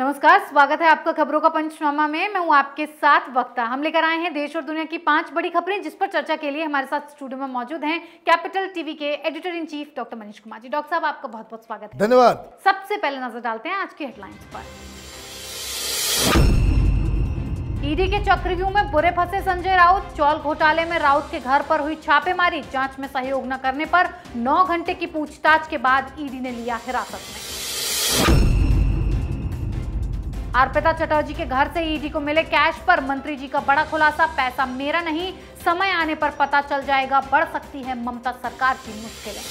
नमस्कार, स्वागत है आपका खबरों का पंचनामा में। मैं हूं आपके साथ वक्ता। हम लेकर आए हैं देश और दुनिया की 5 बड़ी खबरें, जिस पर चर्चा के लिए हमारे साथ स्टूडियो में मौजूद हैं कैपिटल टीवी के editor in chief doctor Manish Kumar ji. Doctor साहब, आपका बहुत बहुत स्वागत है। धन्यवाद। सबसे पहले नजर डालते हैं आज की हेडलाइंस पर। ईडी के चक्रव्यूह में बुरे फंसे संजय राउत। चौल घोटाले में राउत के घर पर हुई छापेमारी। जांच में सहयोग न करने पर 9 घंटे की पूछताछ के बाद ईडी ने लिया हिरासत में। अर्पिता चटर्जी के घर से ईडी को मिले कैश पर मंत्री जी का बड़ा खुलासा। पैसा मेरा नहीं, समय आने पर पता चल जाएगा। बढ़ सकती है ममता सरकार की मुश्किलें।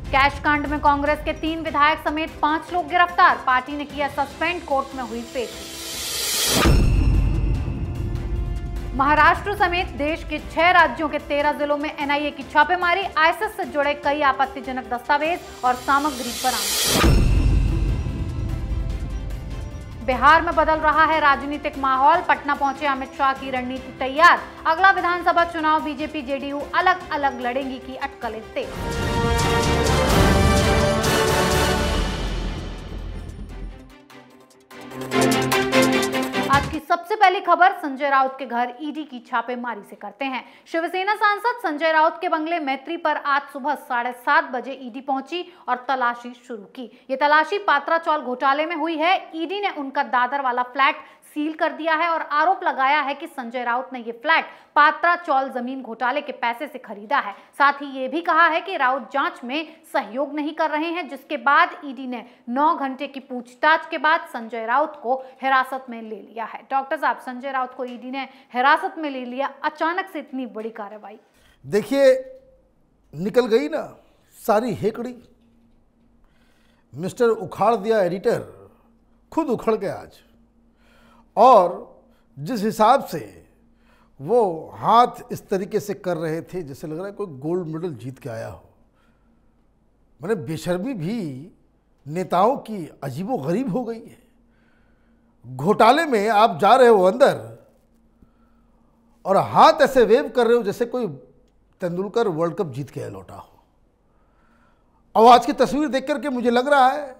कैश कांड में कांग्रेस के 3 विधायक समेत 5 लोग गिरफ्तार। पार्टी ने किया सस्पेंड, कोर्ट में हुई पेशी। महाराष्ट्र समेत देश के 6 राज्यों के 13 जिलों में एनआईए की छापेमारी। आईएसआईएस से जुड़े कई आपत्तिजनक दस्तावेज और सामग्री बरामद। बिहार में बदल रहा है राजनीतिक माहौल। पटना पहुंचे अमित शाह की रणनीति तैयार। अगला विधानसभा चुनाव बीजेपी जेडीयू अलग अलग लड़ेंगी की अटकलें तेज। आज की सबसे पहली खबर संजय राउत के घर ईडी की छापेमारी से करते हैं। शिवसेना सांसद संजय राउत के बंगले मैत्री पर आज सुबह 7:30 बजे ईडी पहुंची और तलाशी शुरू की। ये तलाशी पात्रा चौल घोटाले में हुई है। ईडी ने उनका दादर वाला फ्लैट सील कर दिया है और आरोप लगाया है कि संजय राउत ने ये फ्लैट पात्रा चौल जमीन घोटाले के पैसे से खरीदा है। साथ ही ये भी कहा है कि राउत जांच में सहयोग नहीं कर रहे हैं, जिसके बाद ईडी ने 9 घंटे की पूछताछ के बाद संजय राउत को हिरासत में ले लिया है। डॉक्टर साहब, संजय राउत को ईडी ने हिरासत में ले लिया, अचानक से इतनी बड़ी कार्रवाई? देखिए, निकल गई ना सारी हेकड़ी। मिस्टर उखाड़ दिया एडिटर खुद उखड़ गया आज। और जिस हिसाब से वो हाथ इस तरीके से कर रहे थे जैसे लग रहा है कोई गोल्ड मेडल जीत के आया हो। मैंने बेशर्मी भी नेताओं की अजीबोगरीब हो गई है। घोटाले में आप जा रहे हो अंदर और हाथ ऐसे वेव कर रहे हो जैसे कोई तेंदुलकर वर्ल्ड कप जीत के लौटा हो। और आज की तस्वीर देख करके मुझे लग रहा है,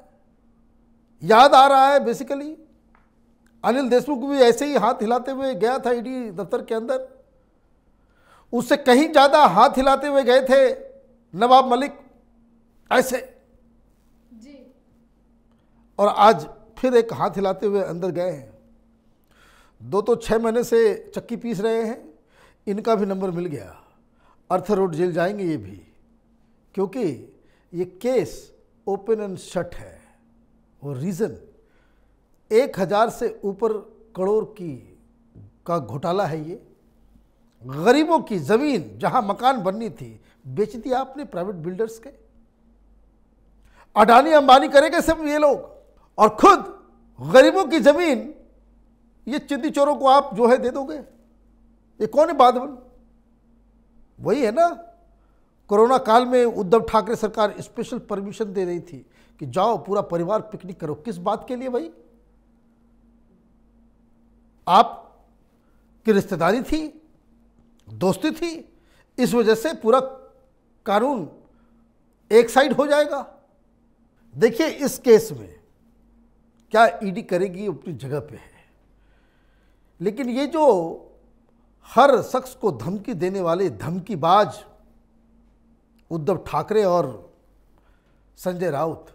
याद आ रहा है बेसिकली अनिल देशमुख भी ऐसे ही हाथ हिलाते हुए गया था ईडी दफ्तर के अंदर। उससे कहीं ज्यादा हाथ हिलाते हुए गए थे नवाब मलिक ऐसे जी। और आज फिर एक हाथ हिलाते हुए अंदर गए हैं। 2 तो 6 महीने से चक्की पीस रहे हैं, इनका भी नंबर मिल गया। अर्थर रोड जेल जाएंगे ये भी, क्योंकि ये केस ओपन एंड शट है। और रीज़न 1000 से ऊपर करोड़ का घोटाला है। ये गरीबों की ज़मीन जहां मकान बननी थी बेच दिया आपने प्राइवेट बिल्डर्स के। अडानी अंबानी करेंगे सब ये लोग, और खुद गरीबों की ज़मीन ये चिंदी चोरों को आप जो है दे दोगे। ये कौन है बादवन? वही है ना, कोरोना काल में उद्धव ठाकरे सरकार स्पेशल परमिशन दे रही थी कि जाओ पूरा परिवार पिकनिक करो। किस बात के लिए भाई? आपकी रिश्तेदारी थी, दोस्ती थी, इस वजह से पूरा कानून एक साइड हो जाएगा। देखिए, इस केस में क्या ईडी करेगी अपनी जगह पे है, लेकिन ये जो हर शख्स को धमकी देने वाले धमकीबाज उद्धव ठाकरे और संजय राउत,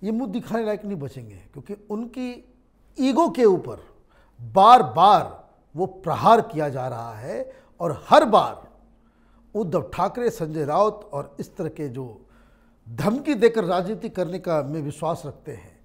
ये मुंह दिखाने लायक नहीं बचेंगे, क्योंकि उनकी ईगो के ऊपर बार बार वो प्रहार किया जा रहा है। और हर बार उद्धव ठाकरे, संजय राउत और इस तरह के जो धमकी देकर राजनीति करने का में विश्वास रखते हैं,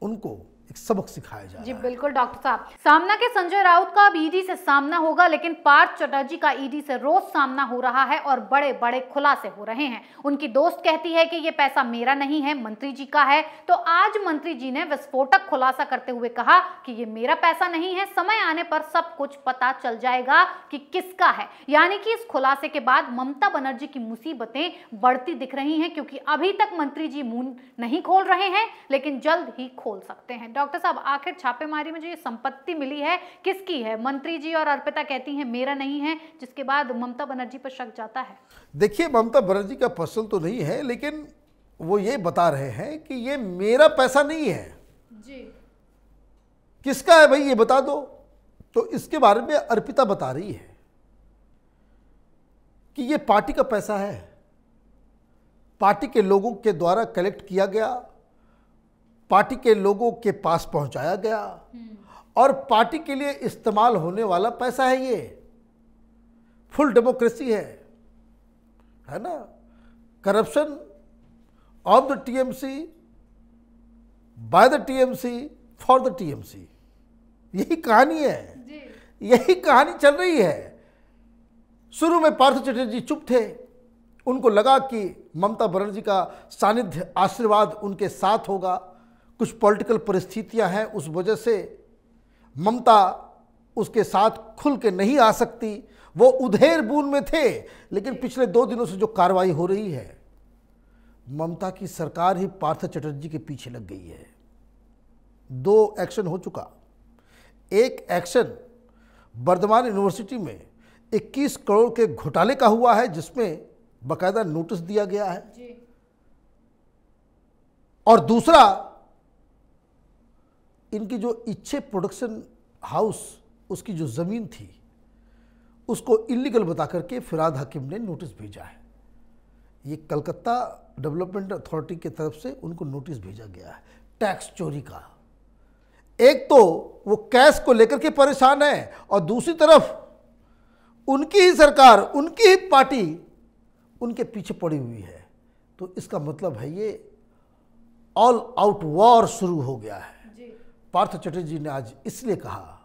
उनको एक सबक सिखाया जा रहा है। जी बिल्कुल डॉक्टर साहब, सामना के संजय राउत का अब ईडी से सामना होगा, लेकिन पार्थ चटर्जी का ईडी से रोज सामना हो रहा है और बड़े बड़े खुलासे हो रहे हैं। उनकी दोस्त कहती है कि ये पैसा मेरा नहीं है, मंत्री जी का है। तो आज मंत्री जी ने विस्फोटक खुलासा करते हुए कहा कि ये मेरा पैसा नहीं है, समय आने पर सब कुछ पता चल जाएगा कि किसका है। यानी कि इस खुलासे के बाद ममता बनर्जी की मुसीबतें बढ़ती दिख रही हैं, क्योंकि अभी तक मंत्री जी मुंह नहीं खोल रहे हैं, लेकिन जल्द ही खोल सकते हैं। डॉक्टर साहब, आखिर छापेमारी में जो ये संपत्ति मिली है किसकी है? मंत्री जी और अर्पिता कहती हैं मेरा नहीं है, जिसके बाद ममता बनर्जी पर शक जाता है। देखिए, ममता बनर्जी का पर्सन तो नहीं है, लेकिन वो ये बता रहे हैं कि ये मेरा पैसा नहीं है। जी। किसका है भाई ये बता दो। तो इसके बारे में अर्पिता बता रही है कि ये पार्टी का पैसा है, पार्टी के लोगों के द्वारा कलेक्ट किया गया, पार्टी के लोगों के पास पहुंचाया गया और पार्टी के लिए इस्तेमाल होने वाला पैसा है। ये फुल डेमोक्रेसी है ना। Corruption of the TMC, by the TMC, for the TMC, यही कहानी है, यही कहानी चल रही है। शुरू में पार्थ चटर्जी चुप थे, उनको लगा कि ममता बनर्जी का सानिध्य, आशीर्वाद उनके साथ होगा। कुछ पॉलिटिकल परिस्थितियां हैं, उस वजह से ममता उसके साथ खुल के नहीं आ सकती, वो उधेर बून में थे। लेकिन पिछले 2 दिनों से जो कार्रवाई हो रही है, ममता की सरकार ही पार्थ चटर्जी के पीछे लग गई है। 2 एक्शन हो चुका। एक एक्शन बर्धमान यूनिवर्सिटी में 21 करोड़ के घोटाले का हुआ है, जिसमें बकायदा नोटिस दिया गया है जी। और दूसरा, इनकी जो इच्छे प्रोडक्शन हाउस, उसकी जो ज़मीन थी उसको इलीगल बता करके फिराद हकीम ने नोटिस भेजा है। ये कलकत्ता डेवलपमेंट अथॉरिटी की तरफ से उनको नोटिस भेजा गया है टैक्स चोरी का। एक तो वो कैश को लेकर के परेशान है और दूसरी तरफ उनकी ही सरकार, उनकी ही पार्टी उनके पीछे पड़ी हुई है। तो इसका मतलब है ये ऑल आउट वॉर शुरू हो गया है। जी। पार्थ चटर्जी ने आज इसलिए कहा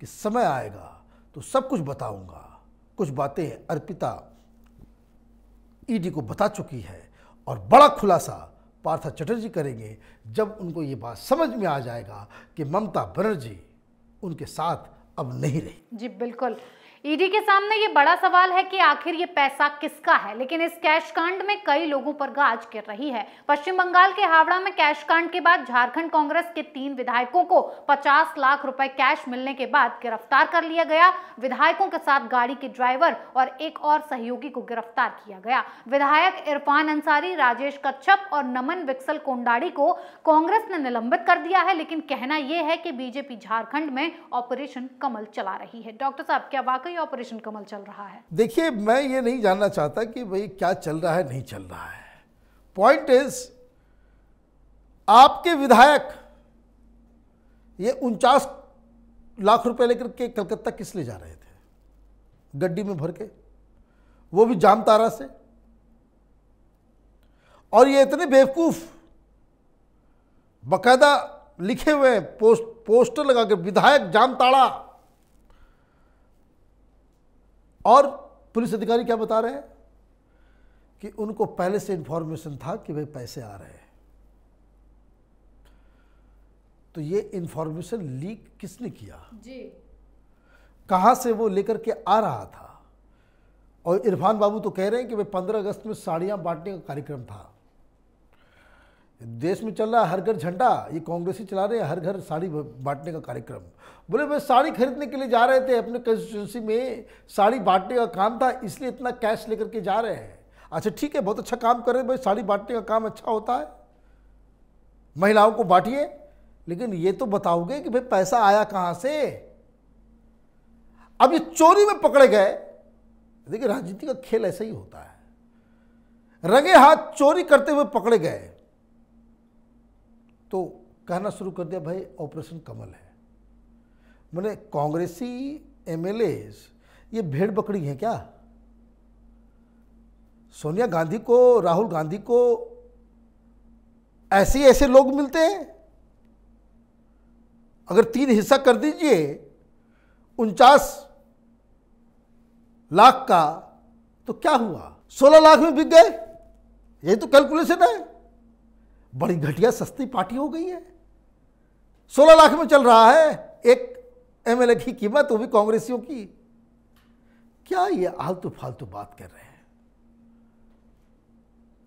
कि समय आएगा तो सब कुछ बताऊंगा। कुछ बातें अर्पिता ईडी को बता चुकी है और बड़ा खुलासा पार्थ चटर्जी करेंगे जब उनको ये बात समझ में आ जाएगा कि ममता बनर्जी उनके साथ अब नहीं रही। जी बिल्कुल। ईडी के सामने ये बड़ा सवाल है कि आखिर ये पैसा किसका है। लेकिन इस कैश कांड में कई लोगों पर गाज गिर रही है। पश्चिम बंगाल के हावड़ा में कैश कांड के बाद झारखंड कांग्रेस के 3 विधायकों को 50 लाख रुपए कैश मिलने के बाद गिरफ्तार कर लिया गया। विधायकों के साथ गाड़ी के ड्राइवर और एक और सहयोगी को गिरफ्तार किया गया। विधायक इरफान अंसारी, राजेश कच्छप और नमन विक्सल कोंडाड़ी को कांग्रेस ने निलंबित कर दिया है। लेकिन कहना यह है कि बीजेपी झारखंड में ऑपरेशन कमल चला रही है। डॉक्टर साहब, क्या वाकई ऑपरेशन कमल चल रहा है? देखिए, मैं ये नहीं जानना चाहता कि भाई क्या चल रहा है नहीं चल रहा है। पॉइंट इज, आपके विधायक ये 49 लाख रुपए लेकर के कलकत्ता किस ले जा रहे थे? गड्डी में भर के, वो भी जामताड़ा से। और ये इतने बेवकूफ, बकायदा लिखे हुए पोस्टर लगा के विधायक जामताड़ा। और पुलिस अधिकारी क्या बता रहे हैं कि उनको पहले से इंफॉर्मेशन था कि भाई पैसे आ रहे हैं। तो ये इंफॉर्मेशन लीक किसने किया जी? कहां से वो लेकर के आ रहा था? और इरफान बाबू तो कह रहे हैं कि भाई 15 अगस्त में साड़ियां बांटने का कार्यक्रम था। देश में चल रहा है हर घर झंडा, ये कांग्रेसी चला रहे हैं हर घर साड़ी बांटने का कार्यक्रम। बोले भाई साड़ी खरीदने के लिए जा रहे थे, अपने कंस्टिट्यूंसी में साड़ी बांटने का काम था, इसलिए इतना कैश लेकर के जा रहे हैं। अच्छा ठीक है, बहुत अच्छा काम कर रहे हैं भाई, साड़ी बांटने का काम अच्छा होता है, महिलाओं को बांटिए, लेकिन ये तो बताओगे कि भाई पैसा आया कहां से? अब ये चोरी में पकड़े गए। देखिए, राजनीति का खेल ऐसा ही होता है, रंगे हाथ चोरी करते हुए पकड़े गए तो कहना शुरू कर दिया भाई ऑपरेशन कमल है। मैंने कांग्रेसी एमएलए ये भेड़ बकरी हैं क्या? सोनिया गांधी को, राहुल गांधी को ऐसे लोग मिलते हैं? अगर 3 हिस्सा कर दीजिए 49 लाख का तो क्या हुआ? 16 लाख में बिक गए। यही तो कैलकुलेशन है। बड़ी घटिया सस्ती पार्टी हो गई है। 16 लाख में चल रहा है एक एमएलए की कीमत, वो भी कांग्रेसियों की। क्या ये आलतू फालतू बात कर रहे हैं?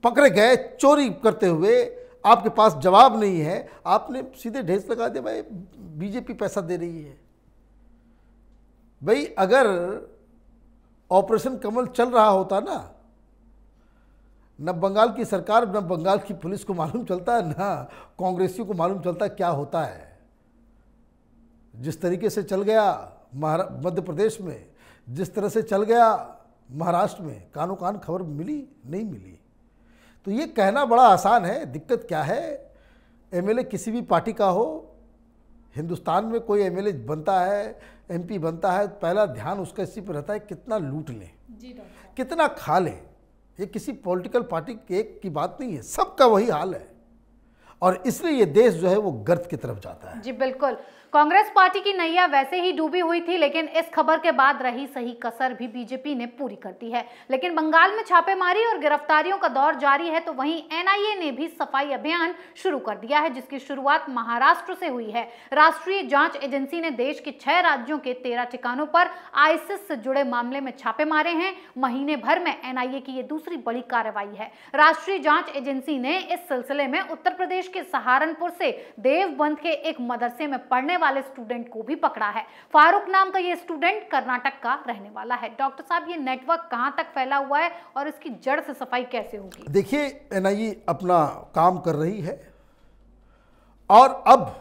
पकड़े गए चोरी करते हुए, आपके पास जवाब नहीं है, आपने सीधे ढेस लगा दिया भाई बीजेपी पैसा दे रही है। भाई अगर ऑपरेशन कमल चल रहा होता ना, न बंगाल की सरकार न बंगाल की पुलिस को मालूम चलता है, ना कांग्रेसियों को मालूम चलता है क्या होता है। जिस तरीके से चल गया मध्य प्रदेश में, जिस तरह से चल गया महाराष्ट्र में, कानो कान खबर मिली नहीं मिली। तो ये कहना बड़ा आसान है। दिक्कत क्या है, एमएलए किसी भी पार्टी का हो, हिंदुस्तान में कोई एमएलए बनता है, एमपी बनता है, पहला ध्यान उसका इसी पर रहता है कितना लूट लें, कितना खा लें। ये किसी पॉलिटिकल पार्टी के एक की बात नहीं है, सबका वही हाल है। और इसलिए ये देश जो है वो गर्त की तरफ जाता है। जी बिल्कुल, कांग्रेस पार्टी की नैया वैसे ही डूबी हुई थी, लेकिन इस खबर के बाद रही सही कसर भी बीजेपी ने पूरी कर दी है। लेकिन बंगाल में छापेमारी और गिरफ्तारियों का दौर जारी है, तो वहीं एनआईए ने भी सफाई अभियान शुरू कर दिया है, जिसकी शुरुआत महाराष्ट्र से हुई है। राष्ट्रीय जांच एजेंसी ने देश के 6 राज्यों के 13 ठिकानों पर आईसिस से जुड़े मामले में छापे मारे हैं। महीने भर में एनआईए की ये दूसरी बड़ी कार्रवाई है। राष्ट्रीय जांच एजेंसी ने इस सिलसिले में उत्तर प्रदेश के सहारनपुर से देवबंद के एक मदरसे में पढ़ने वाले स्टूडेंट को भी पकड़ा है। फारूक नाम का ये स्टूडेंट कर्नाटक का रहने वाला है। डॉक्टर साहब, ये नेटवर्क कहां तक फैला हुआ है और इसकी जड़ से सफाई कैसे होगी? देखिए, एनआईए अपना काम कर रही है और अब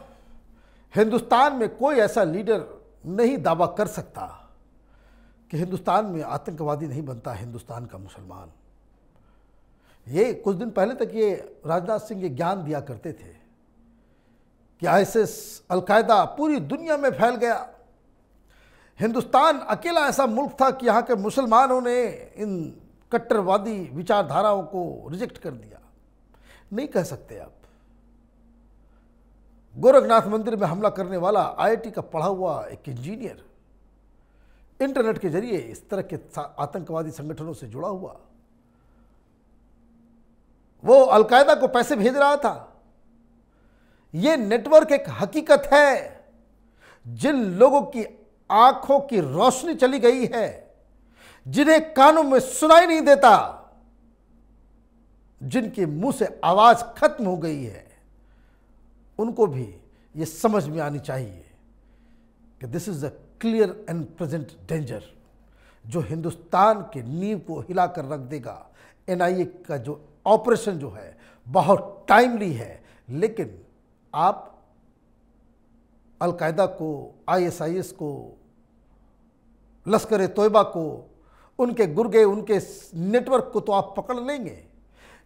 हिंदुस्तान में कोई ऐसा लीडर नहीं दावा कर सकता कि हिंदुस्तान में आतंकवादी नहीं बनता हिंदुस्तान का मुसलमान। ये कुछ दिन पहले तक ये राजनाथ सिंह ये ज्ञान दिया करते थे कि आईएसआईएस, अलकायदा पूरी दुनिया में फैल गया। हिंदुस्तान अकेला ऐसा मुल्क था कि यहाँ के मुसलमानों ने इन कट्टरवादी विचारधाराओं को रिजेक्ट कर दिया। नहीं कह सकते आप। गोरखनाथ मंदिर में हमला करने वाला आईआईटी का पढ़ा हुआ एक इंजीनियर इंटरनेट के जरिए इस तरह के आतंकवादी संगठनों से जुड़ा हुआ, वो अलकायदा को पैसे भेज रहा था। ये नेटवर्क एक हकीकत है। जिन लोगों की आंखों की रोशनी चली गई है, जिन्हें कानों में सुनाई नहीं देता, जिनके मुंह से आवाज खत्म हो गई है, उनको भी ये समझ में आनी चाहिए कि this is a clear and present danger जो हिंदुस्तान के नींव को हिला कर रख देगा। एनआईए का जो ऑपरेशन जो है बहुत टाइमली है, लेकिन आप अलकायदा को, आईएसआईएस को, लश्कर ए तोयबा को, उनके गुर्गे, उनके नेटवर्क को तो आप पकड़ लेंगे,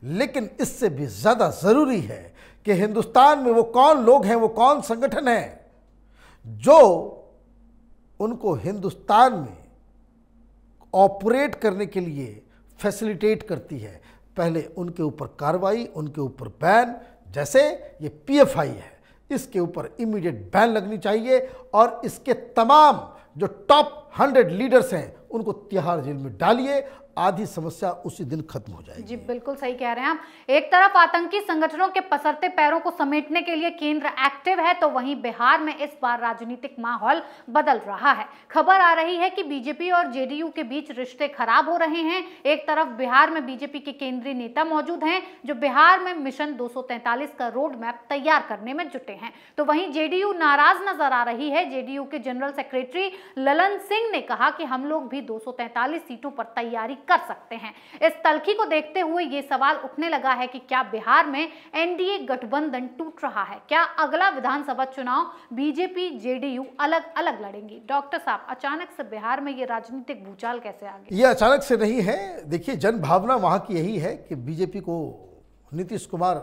लेकिन इससे भी ज़्यादा ज़रूरी है कि हिंदुस्तान में वो कौन लोग हैं, वो कौन संगठन हैं जो उनको हिंदुस्तान में ऑपरेट करने के लिए फैसिलिटेट करती है। पहले उनके ऊपर कार्रवाई, उनके ऊपर बैन, जैसे ये पीएफआई है, इसके ऊपर इमीडिएट बैन लगनी चाहिए और इसके तमाम जो टॉप 100 लीडर्स हैं उनको तिहाड़ जेल में डालिए। आधी समस्या उसी दिन खत्म हो जाएगी। जी बिल्कुल सही कह रहे हैं आप। एक तरफ आतंकी संगठनों के पसरते पैरों को समेटने के लिए केंद्र एक्टिव है, तो वहीं बिहार में इस बार राजनीतिक माहौल बदल रहा है। खबर आ रही है कि बीजेपी और जेडीयू के बीच रिश्ते खराब हो रहे हैं। एक तरफ बिहार में बीजेपी के केंद्रीय नेता मौजूद हैं जो बिहार में मिशन 243 का रोड मैप तैयार करने में जुटे हैं, तो वहीं जेडीयू नाराज नजर आ रही है। जेडीयू के जनरल सेक्रेटरी ललन सिंह ने कहा कि हम लोग भी 243 सीटों पर तैयारी कर सकते हैं। इस तलखी को देखते हुए ये सवाल उठने लगा है कि क्या बिहार में एनडीए गठबंधन टूट रहा है? क्या अगला विधानसभा चुनाव बीजेपी जेडीयू अलग अलग लड़ेंगी? डॉक्टर साहब, अचानक से बिहार में ये राजनीतिक भूचाल कैसे आ गया? ये अचानक से नहीं है। देखिए, जन भावना वहां की यही है कि बीजेपी को, नीतीश कुमार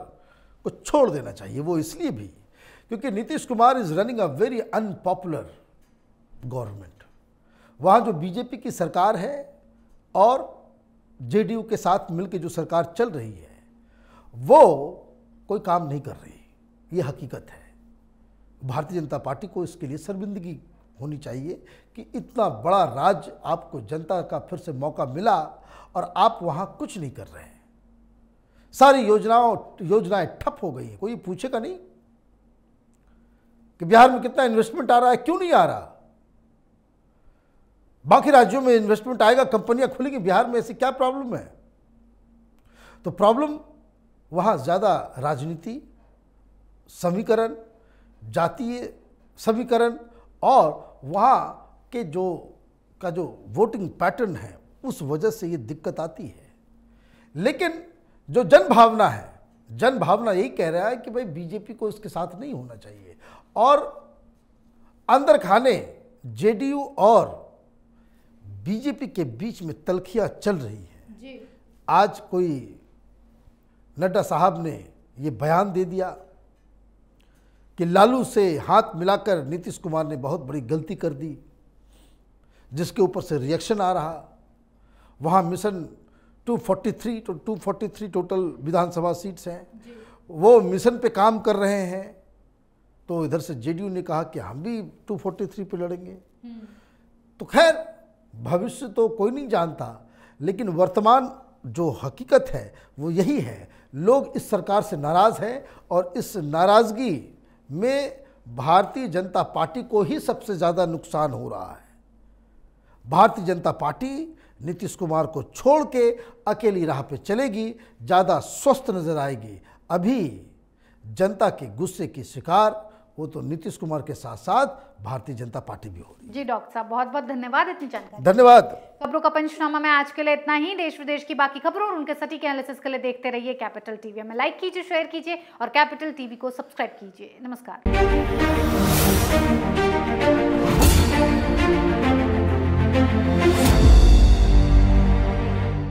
को छोड़ देना चाहिए। वो इसलिए भी क्योंकि Nitish Kumar is running a very unpopular government. वहां जो बीजेपी की सरकार है और जेडीयू के साथ मिलकर जो सरकार चल रही है वो कोई काम नहीं कर रही, ये हकीकत है। भारतीय जनता पार्टी को इसके लिए शर्मिंदगी होनी चाहिए कि इतना बड़ा राज्य आपको जनता का फिर से मौका मिला और आप वहाँ कुछ नहीं कर रहे हैं। सारी योजनाएं ठप हो गई हैं। कोई पूछेगा नहीं कि बिहार में कितना इन्वेस्टमेंट आ रहा है, क्यों नहीं आ रहा। बाकी राज्यों में इन्वेस्टमेंट आएगा, कंपनियां खुलेंगी, बिहार में ऐसी क्या प्रॉब्लम है? तो प्रॉब्लम वहाँ ज़्यादा राजनीति, समीकरण, जातीय समीकरण और वहाँ के जो वोटिंग पैटर्न है उस वजह से ये दिक्कत आती है। लेकिन जो जन भावना है, जन भावना यही कह रहा है कि भाई बीजेपी को इसके साथ नहीं होना चाहिए। और अंदर खाने जेडीयू और बीजेपी के बीच में तलखियां चल रही है जी। आज कोई नड्डा साहब ने ये बयान दे दिया कि लालू से हाथ मिलाकर नीतीश कुमार ने बहुत बड़ी गलती कर दी, जिसके ऊपर से रिएक्शन आ रहा। वहाँ मिशन 243 टोटल विधानसभा सीट्स हैं, वो मिशन पे काम कर रहे हैं। तो इधर से जेडीयू ने कहा कि हम भी 243 पे लड़ेंगे। तो खैर भविष्य तो कोई नहीं जानता, लेकिन वर्तमान जो हकीकत है वो यही है। लोग इस सरकार से नाराज़ हैं और इस नाराज़गी में भारतीय जनता पार्टी को ही सबसे ज़्यादा नुकसान हो रहा है। भारतीय जनता पार्टी नीतीश कुमार को छोड़ के अकेली राह पे चलेगी, ज़्यादा स्वस्थ नजर आएगी। अभी जनता के गुस्से की शिकार वो तो नीतीश कुमार के साथ साथ भारतीय जनता पार्टी भी हो रही है। जी डॉक्टर साहब, बहुत बहुत धन्यवाद इतनी जानकारी। धन्यवाद। खबरों का पंचनामा में आज के लिए इतना ही। देश विदेश की बाकी खबरों और उनके सटीक एनालिसिस के लिए देखते रहिए कैपिटल टीवी। हमें लाइक कीजिए, शेयर कीजिए और कैपिटल टीवी को सब्सक्राइब कीजिए। नमस्कार।